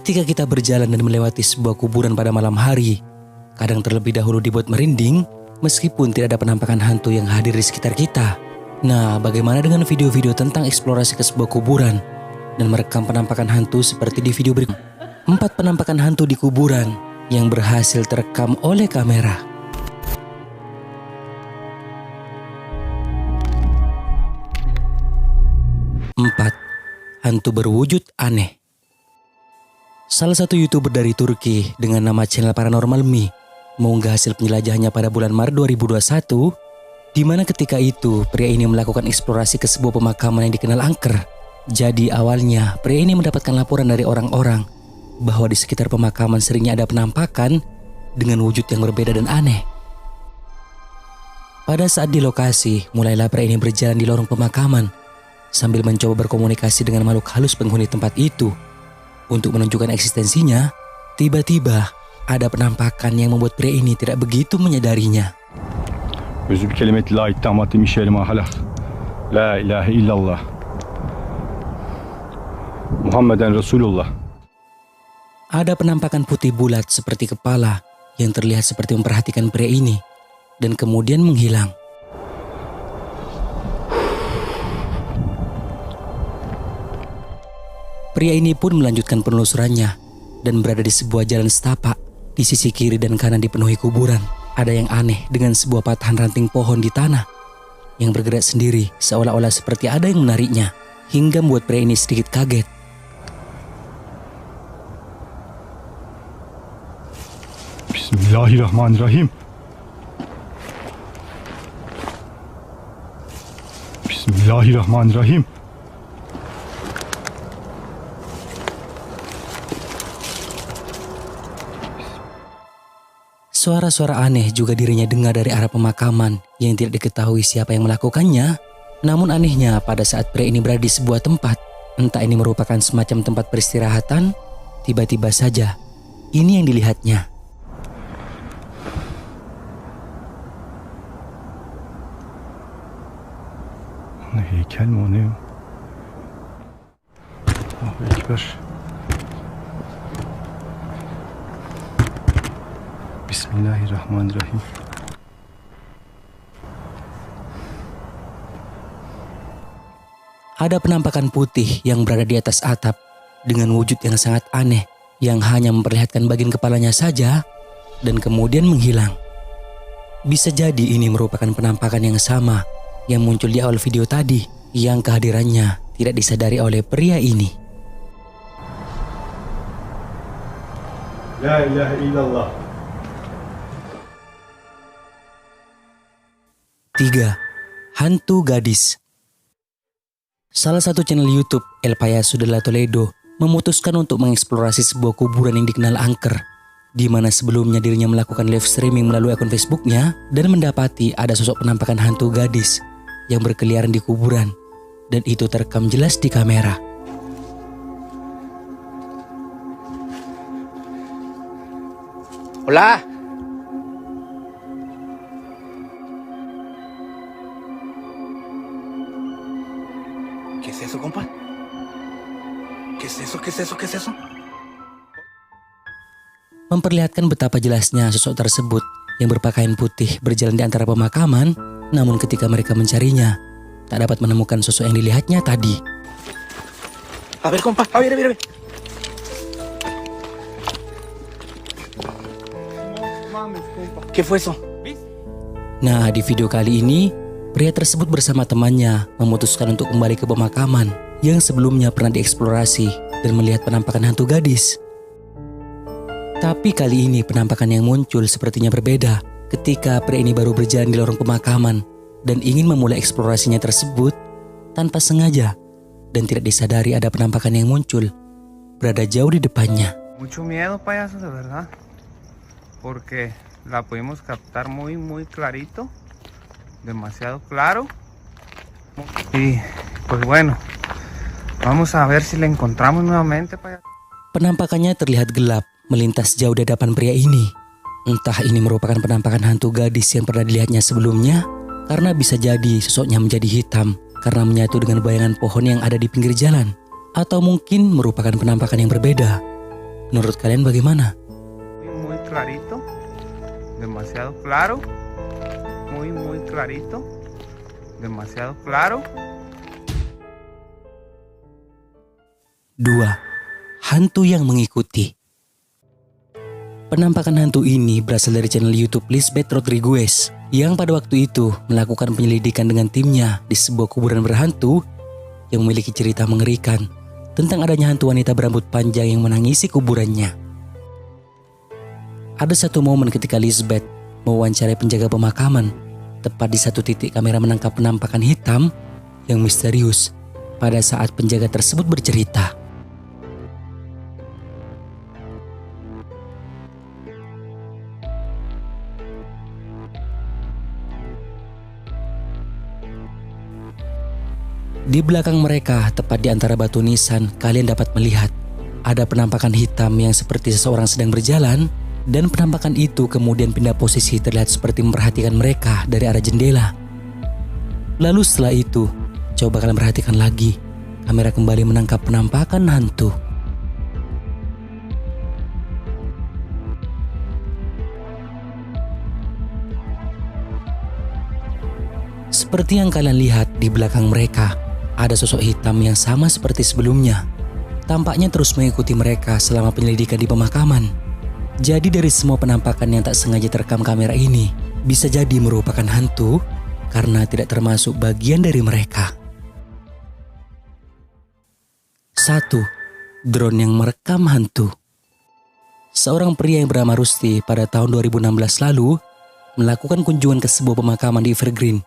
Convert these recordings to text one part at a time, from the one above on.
Ketika kita berjalan dan melewati sebuah kuburan pada malam hari, kadang terlebih dahulu dibuat merinding meskipun tidak ada penampakan hantu yang hadir di sekitar kita. Nah, bagaimana dengan video-video tentang eksplorasi ke sebuah kuburan dan merekam penampakan hantu seperti di video berikut? 4 penampakan hantu di kuburan yang berhasil terekam oleh kamera. Hantu berwujud aneh. Salah satu YouTuber dari Turki dengan nama channel Paranormal Me mengunggah hasil penjelajahannya pada bulan Maret 2021, di mana ketika itu pria ini melakukan eksplorasi ke sebuah pemakaman yang dikenal angker. Jadi awalnya pria ini mendapatkan laporan dari orang-orang bahwa di sekitar pemakaman seringnya ada penampakan dengan wujud yang berbeda dan aneh. Pada saat di lokasi, mulailah pria ini berjalan di lorong pemakaman sambil mencoba berkomunikasi dengan makhluk halus penghuni tempat itu. Untuk menunjukkan eksistensinya, tiba-tiba ada penampakan yang membuat pria ini tidak begitu menyadarinya. Özü bir kelimeti la ittamatı mişelim ahlak. La ilahe illallah. Muhammeden Rasulullah. Ada penampakan putih bulat seperti kepala yang terlihat seperti memperhatikan pria ini dan kemudian menghilang. Pria ini pun melanjutkan penelusurannya dan berada di sebuah jalan setapak. Di sisi kiri dan kanan dipenuhi kuburan. Ada yang aneh dengan sebuah patahan ranting pohon di tanah yang bergerak sendiri seolah-olah seperti ada yang menariknya, hingga membuat pria ini sedikit kaget. Bismillahirrahmanirrahim. Bismillahirrahmanirrahim. Suara-suara aneh juga dirinya dengar dari arah pemakaman yang tidak diketahui siapa yang melakukannya. Namun anehnya pada saat pria ini berada di sebuah tempat, entah ini merupakan semacam tempat peristirahatan, tiba-tiba saja ini yang dilihatnya. Heykel mi o ne? Allahu Ekber. Bismillahirrahmanirrahim. Ada penampakan putih yang berada di atas atap dengan wujud yang sangat aneh yang hanya memperlihatkan bagian kepalanya saja dan kemudian menghilang. Bisa jadi ini merupakan penampakan yang sama yang muncul di awal video tadi yang kehadirannya tidak disadari oleh pria ini. La ilahe illallah. 3. Hantu gadis. Salah satu channel YouTube El Payaso de la Toledo memutuskan untuk mengeksplorasi sebuah kuburan yang dikenal angker, di mana sebelumnya dirinya melakukan live streaming melalui akun Facebooknya dan mendapati ada sosok penampakan hantu gadis yang berkeliaran di kuburan, dan itu terekam jelas di kamera. Hola. ¿Qué es eso, compa? ¿Qué es eso? ¿Qué es eso? ¿Qué es eso? Memperlihatkan betapa jelasnya sosok tersebut yang berpakaian putih berjalan di antara pemakaman, namun ketika mereka mencarinya, tak dapat menemukan sosok yang dilihatnya tadi. A ver, compa, a ver. ¿Qué fue eso? Nah, di video kali ini, pria tersebut bersama temannya memutuskan untuk kembali ke pemakaman yang sebelumnya pernah dieksplorasi dan melihat penampakan hantu gadis. Tapi kali ini penampakan yang muncul sepertinya berbeda ketika pria ini baru berjalan di lorong pemakaman dan ingin memulai eksplorasinya tersebut tanpa sengaja dan tidak disadari ada penampakan yang muncul berada jauh di depannya. Mucho miedo, payaso, de verdad, porque la pudimos captar muy clarito, demasiado claro. Y pues bueno, vamos a ver si la encontramos nuevamente, payaso. Penampakannya terlihat gelap melintas jauh di hadapan pria ini. Entah ini merupakan penampakan hantu gadis yang pernah dilihatnya sebelumnya, karena bisa jadi sosoknya menjadi hitam karena menyatu dengan bayangan pohon yang ada di pinggir jalan, atau mungkin merupakan penampakan yang berbeda. Menurut kalian bagaimana? Muy clarito, demasiado claro, muy clarito, demasiado claro. 2. Hantu yang mengikuti. Penampakan hantu ini berasal dari channel YouTube Lisbeth Rodriguez yang pada waktu itu melakukan penyelidikan dengan timnya di sebuah kuburan berhantu yang memiliki cerita mengerikan tentang adanya hantu wanita berambut panjang yang menangisi kuburannya. Ada satu momen ketika Lisbeth mewawancarai penjaga pemakaman. Tepat di satu titik kamera menangkap penampakan hitam yang misterius pada saat penjaga tersebut bercerita. Di belakang mereka, tepat di antara batu nisan, kalian dapat melihat ada penampakan hitam yang seperti seseorang sedang berjalan, dan penampakan itu kemudian pindah posisi terlihat seperti memperhatikan mereka dari arah jendela. Lalu setelah itu, coba kalian perhatikan lagi, kamera kembali menangkap penampakan hantu. Seperti yang kalian lihat di belakang mereka, ada sosok hitam yang sama seperti sebelumnya. Tampaknya terus mengikuti mereka selama penyelidikan di pemakaman. Jadi dari semua penampakan yang tak sengaja terekam kamera ini, bisa jadi merupakan hantu karena tidak termasuk bagian dari mereka. 1. Drone yang merekam hantu. Seorang pria yang bernama Rusty pada tahun 2016 lalu melakukan kunjungan ke sebuah pemakaman di Evergreen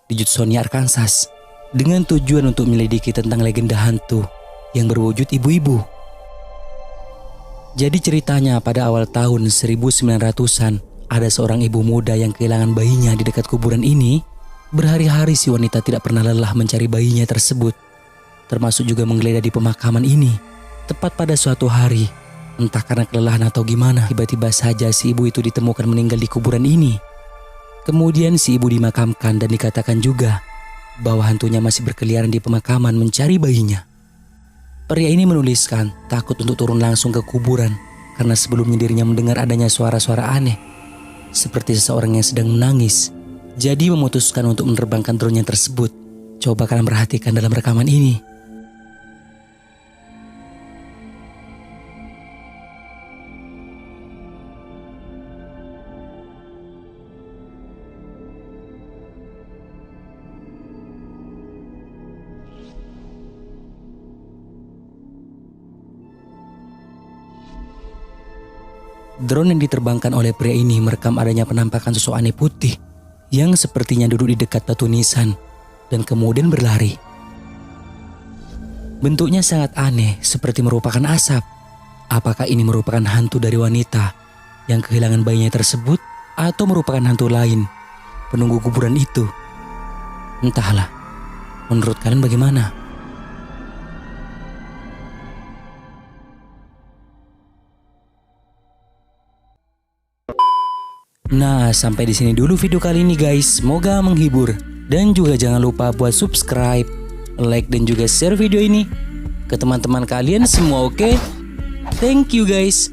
di Judsonia, Arkansas, dengan tujuan untuk menyelidiki tentang legenda hantu yang berwujud ibu-ibu. Jadi ceritanya pada awal tahun 1900-an, ada seorang ibu muda yang kehilangan bayinya di dekat kuburan ini. Berhari-hari si wanita tidak pernah lelah mencari bayinya tersebut, termasuk juga menggeledah di pemakaman ini. Tepat pada suatu hari, entah karena kelelahan atau gimana, tiba-tiba saja si ibu itu ditemukan meninggal di kuburan ini. Kemudian si ibu dimakamkan dan dikatakan juga bahwa hantunya masih berkeliaran di pemakaman mencari bayinya. Pria ini menuliskan takut untuk turun langsung ke kuburan karena sebelumnya dirinya mendengar adanya suara-suara aneh seperti seseorang yang sedang menangis. Jadi memutuskan untuk menerbangkan drone-nya tersebut. Coba kalian perhatikan dalam rekaman ini. Drone yang diterbangkan oleh pria ini merekam adanya penampakan sosok aneh putih yang sepertinya duduk di dekat batu nisan dan kemudian berlari. Bentuknya sangat aneh seperti merupakan asap. Apakah ini merupakan hantu dari wanita yang kehilangan bayinya tersebut atau merupakan hantu lain penunggu kuburan itu? Entahlah. Menurut kalian bagaimana? Nah, sampai di sini dulu video kali ini guys. Semoga menghibur. Dan juga jangan lupa buat subscribe, like dan juga share video ini ke teman-teman kalian semua, oke? Thank you guys.